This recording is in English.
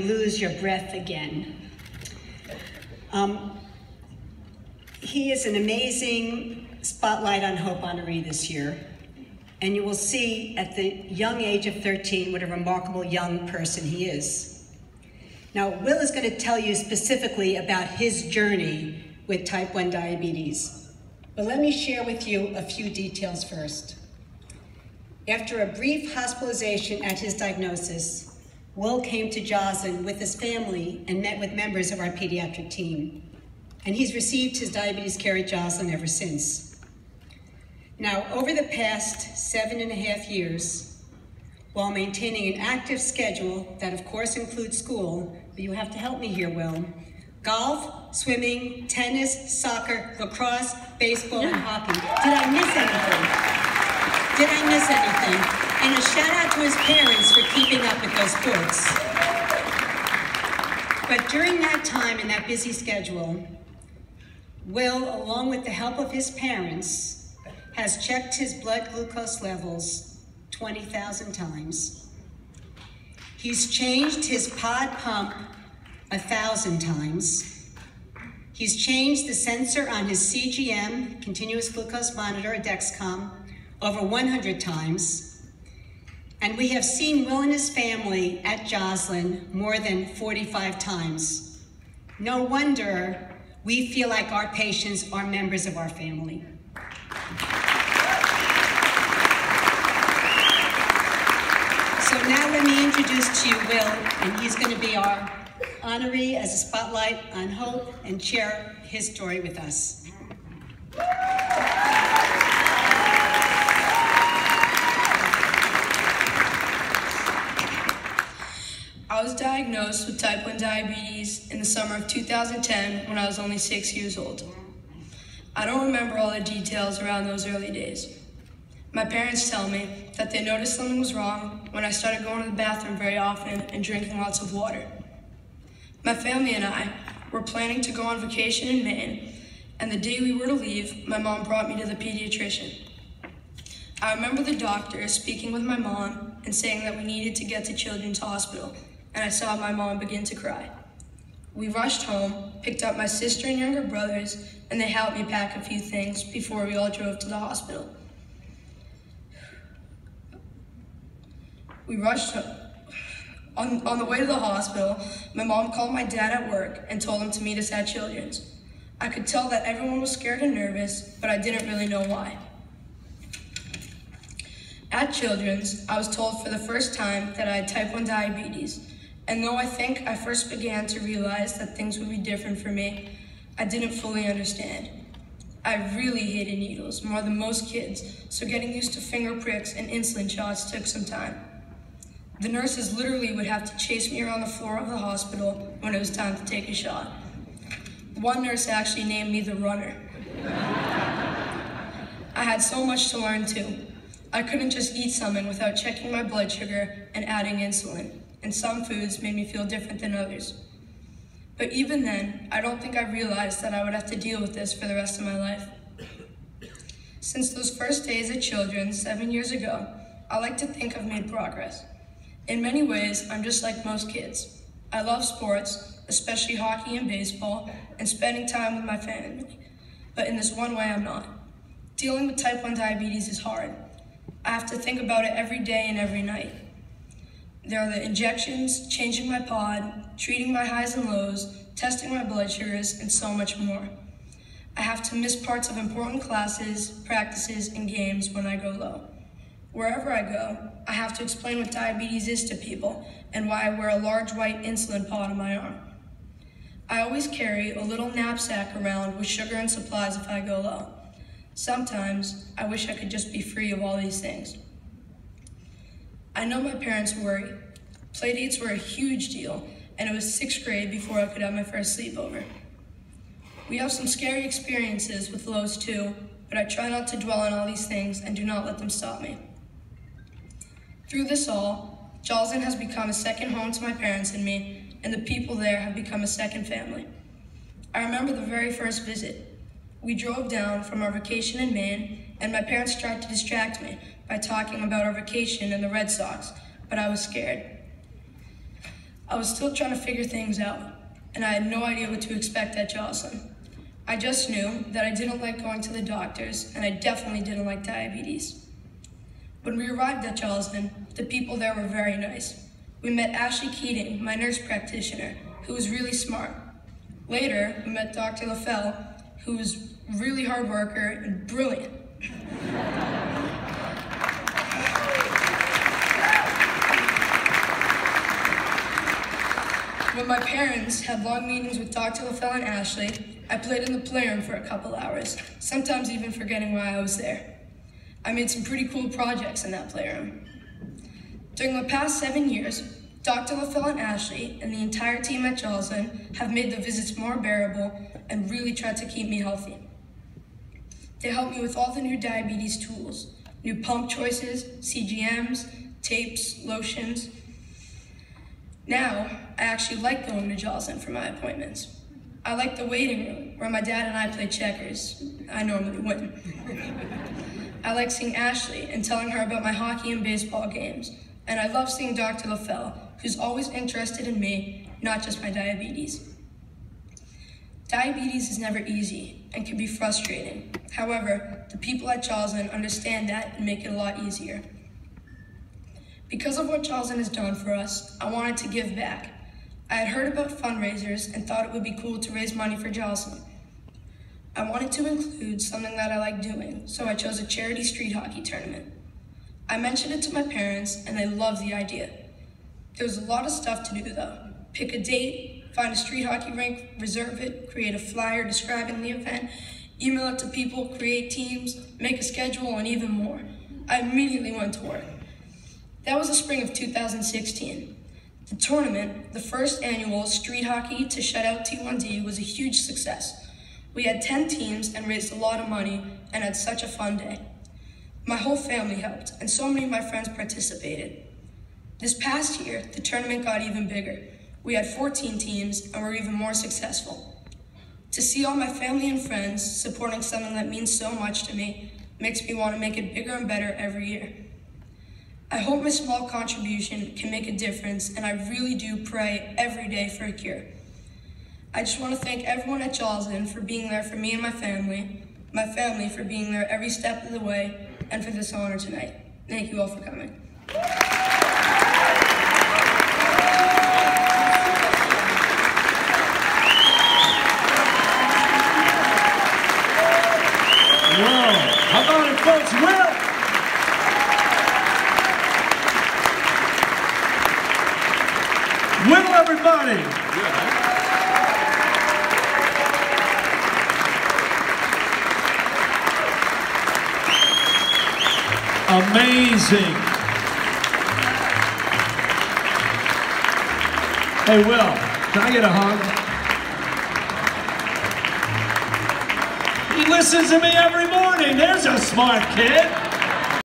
Lose your breath again. He is an amazing Spotlight on Hope honoree this year, and you will see at the young age of 13 what a remarkable young person he is. Now, Will is going to tell you specifically about his journey with type 1 diabetes, but let me share with you a few details first. After a brief hospitalization at his diagnosis, Will came to Joslin with his family and met with members of our pediatric team. And he's received his diabetes care at Joslin ever since. Now, over the past 7.5 years, while maintaining an active schedule that of course includes school, but you have to help me here, Will, golf, swimming, tennis, soccer, lacrosse, baseball, and hockey. Did I miss anything? Did I miss anything? And a shout out to his parents for keeping up with those sports. But during that time and that busy schedule, Will, along with the help of his parents, has checked his blood glucose levels 20,000 times. He's changed his pod pump 1,000 times. He's changed the sensor on his CGM, continuous glucose monitor, a Dexcom, over 100 times. And we have seen Will and his family at Joslin more than 45 times. No wonder we feel like our patients are members of our family. So now let me introduce to you Will, and he's going to be our honoree as a Spotlight on Hope and share his story with us. I was diagnosed with type 1 diabetes in the summer of 2010 when I was only 6 years old. I don't remember all the details around those early days. My parents tell me that they noticed something was wrong when I started going to the bathroom very often and drinking lots of water. My family and I were planning to go on vacation in Maine, and the day we were to leave, my mom brought me to the pediatrician. I remember the doctor speaking with my mom and saying that we needed to get to Children's Hospital, and I saw my mom begin to cry. We rushed home, picked up my sister and younger brothers, and they helped me pack a few things before we all drove to the hospital. We rushed home. On the way to the hospital, my mom called my dad at work and told him to meet us at Children's. I could tell that everyone was scared and nervous, but I didn't really know why. At Children's, I was told for the first time that I had type 1 diabetes. And though I think I first began to realize that things would be different for me, I didn't fully understand. I really hated needles, more than most kids, so getting used to finger pricks and insulin shots took some time. The nurses literally would have to chase me around the floor of the hospital when it was time to take a shot. One nurse actually named me the runner. I had so much to learn too. I couldn't just eat something without checking my blood sugar and adding insulin. And some foods made me feel different than others. But even then, I don't think I realized that I would have to deal with this for the rest of my life. Since those first days at Children's 7 years ago, I like to think I've made progress. In many ways, I'm just like most kids. I love sports, especially hockey and baseball, and spending time with my family. But in this one way, I'm not. Dealing with type 1 diabetes is hard. I have to think about it every day and every night. There are the injections, changing my pod, treating my highs and lows, testing my blood sugars, and so much more. I have to miss parts of important classes, practices, and games when I go low. Wherever I go, I have to explain what diabetes is to people and why I wear a large white insulin pod on my arm. I always carry a little knapsack around with sugar and supplies if I go low. Sometimes, I wish I could just be free of all these things. I know my parents worry. Playdates were a huge deal, and it was 6th grade before I could have my first sleepover. We have some scary experiences with lows too, but I try not to dwell on all these things and do not let them stop me. Through this all, Joslin has become a second home to my parents and me, and the people there have become a second family. I remember the very first visit. We drove down from our vacation in Maine, and my parents tried to distract me by talking about our vacation and the Red Sox, but I was scared. I was still trying to figure things out, and I had no idea what to expect at Joslin. I just knew that I didn't like going to the doctors, and I definitely didn't like diabetes. When we arrived at Joslin, the people there were very nice. We met Ashley Keating, my nurse practitioner, who was really smart. Later, we met Dr. LaFell, who was a really hard worker and brilliant. When my parents had long meetings with Dr. LaFell and Ashley, I played in the playroom for a couple hours, sometimes even forgetting why I was there. I made some pretty cool projects in that playroom. During the past 7 years, Dr. LaFell and Ashley and the entire team at Joslin have made the visits more bearable and really tried to keep me healthy. They helped me with all the new diabetes tools, new pump choices, CGMs, tapes, lotions. Now, I actually like going to Joslin for my appointments. I like the waiting room where my dad and I play checkers. I normally win. I like seeing Ashley and telling her about my hockey and baseball games. And I love seeing Dr. LaFell, who's always interested in me, not just my diabetes. Diabetes is never easy and can be frustrating. However, the people at Joslin understand that and make it a lot easier. Because of what Joslin has done for us, I wanted to give back. I had heard about fundraisers and thought it would be cool to raise money for Joslin. I wanted to include something that I like doing, so I chose a charity street hockey tournament. I mentioned it to my parents, and they loved the idea. There was a lot of stuff to do, though. Pick a date, find a street hockey rink, reserve it, create a flyer describing the event, email it to people, create teams, make a schedule, and even more. I immediately went to work. That was the spring of 2016. The tournament, the first annual Street Hockey to Shut Out T1D, was a huge success. We had 10 teams and raised a lot of money and had such a fun day. My whole family helped, and so many of my friends participated. This past year, the tournament got even bigger. We had 14 teams and were even more successful. To see all my family and friends supporting something that means so much to me makes me want to make it bigger and better every year. I hope my small contribution can make a difference, and I really do pray every day for a cure. I just want to thank everyone at Joslin for being there for me and my family for being there every step of the way, and for this honor tonight. Thank you all for coming. Whoa, how about it, folks? Will everybody? Yeah. Amazing. Hey, Will, can I get a hug? He listens to me every morning. There's a smart kid.